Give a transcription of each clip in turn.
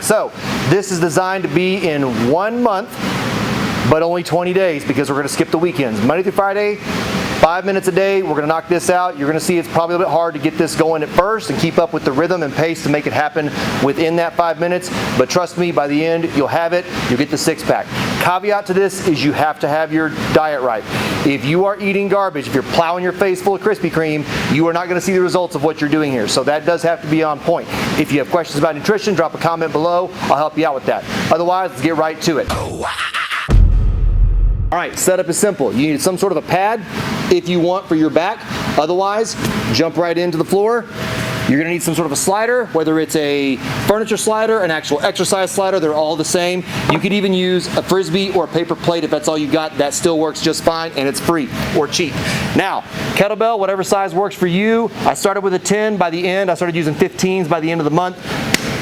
So this is designed to be in 1 month, but only 20 days because we're going to skip the weekends. Monday through Friday, 5 minutes a day, we're going to knock this out. You're going to see it's probably a little bit hard to get this going at first and keep up with the rhythm and pace to make it happen within that 5 minutes. But trust me, by the end, you'll have it. You'll get the six-pack. Caveat to this is you have to have your diet right. If you are eating garbage, if you're plowing your face full of Krispy Kreme, you are not going to see the results of what you're doing here. So that does have to be on point. If you have questions about nutrition, drop a comment below. I'll help you out with that. Otherwise, let's get right to it. All right, setup is simple. You need some sort of a pad if you want for your back. Otherwise, jump right into the floor. You're gonna need some sort of a slider, whether it's a furniture slider, an actual exercise slider, they're all the same. You could even use a Frisbee or a paper plate if that's all you got. That still works just fine and it's free or cheap. Now, kettlebell, whatever size works for you. I started with a 10 by the end. I started using 15s by the end of the month.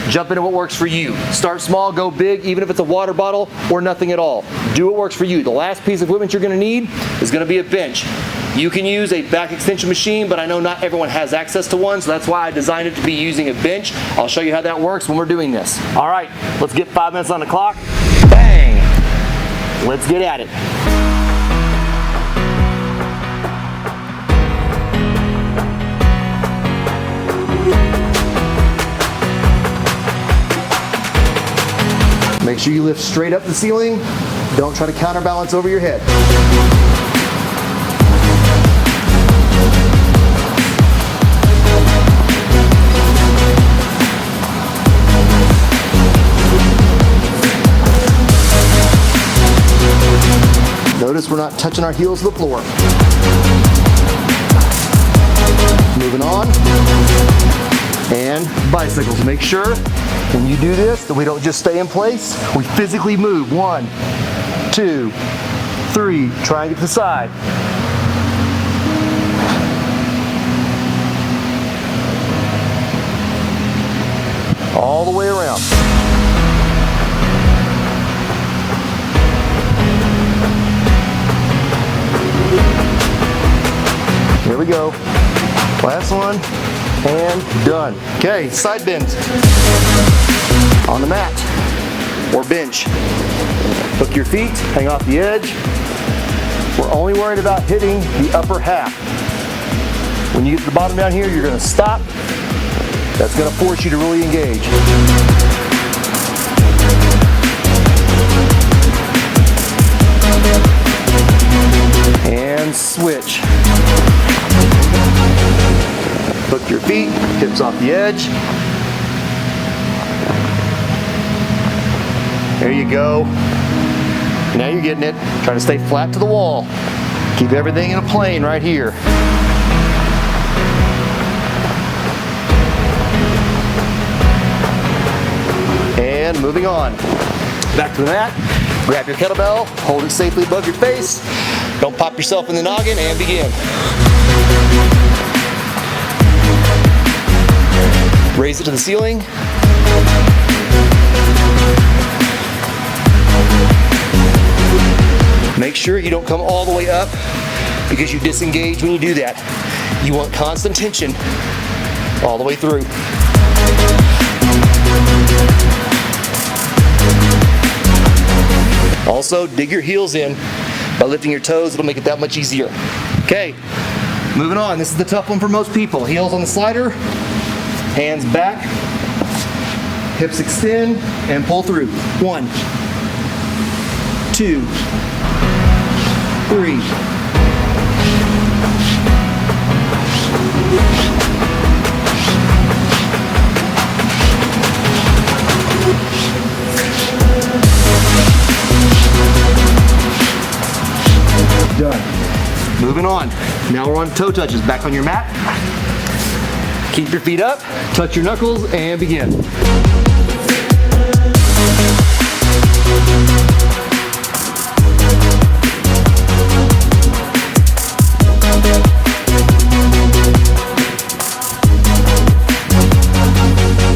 Jump into what works for you. Start small, go big, even if it's a water bottle or nothing at all. Do what works for you. The last piece of equipment you're gonna need is gonna be a bench. You can use a back extension machine, but I know not everyone has access to one, so that's why I designed it to be using a bench. I'll show you how that works when we're doing this. All right, let's get 5 minutes on the clock. Bang! Let's get at it. Make sure you lift straight up the ceiling. Don't try to counterbalance over your head. Notice we're not touching our heels to the floor. Moving on. And bicycles. Make sure when you do this that we don't just stay in place, we physically move. 1, 2, 3. Try and get to the side. All the way around. Here we go. Last one. And done. Okay, side bends. On the mat or bench. Hook your feet, hang off the edge. We're only worried about hitting the upper half. When you get to the bottom down here, you're gonna stop. That's gonna force you to really engage. And switch. Hook your feet, hips off the edge. There you go. Now you're getting it. Try to stay flat to the wall. Keep everything in a plane right here. And moving on. Back to the mat. Grab your kettlebell, hold it safely above your face. Don't pop yourself in the noggin, and begin. Raise it to the ceiling. Make sure you don't come all the way up because you disengage when you do that. You want constant tension all the way through. Also, dig your heels in. By lifting your toes, it'll make it that much easier. Okay, moving on. This is the tough one for most people. Heels on the slider. Hands back, hips extend, and pull through. 1, 2, 3. Done. Moving on. Now we're on toe touches. Back on your mat. Keep your feet up, touch your knuckles, and begin.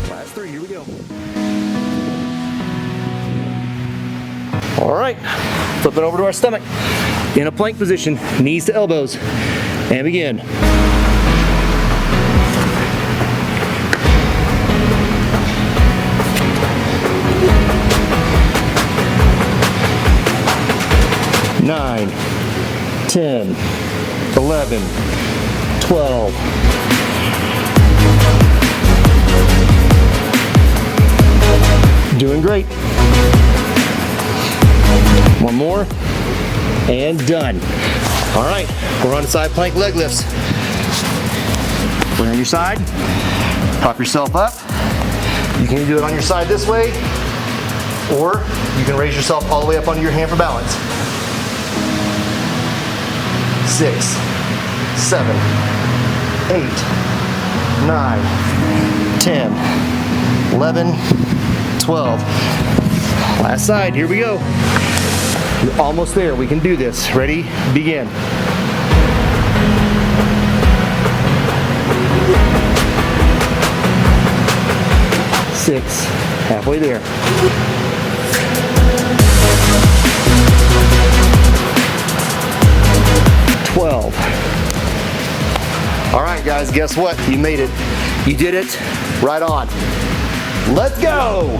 Last 3, here we go. All right, flip it over to our stomach. In a plank position, knees to elbows, and begin. 9, 10, 11, 12. Doing great. One more, and done. All right, we're on to side plank leg lifts. Lay on your side, prop yourself up. You can do it on your side this way, or you can raise yourself all the way up onto your hand for balance. 6, 7, 8, 9, 10, 11, 12. Last side, here we go. You're almost there, we can do this. Ready? Begin. Six, halfway there. 12. All right, guys, guess what? You made it. You did it. Right on. Let's go.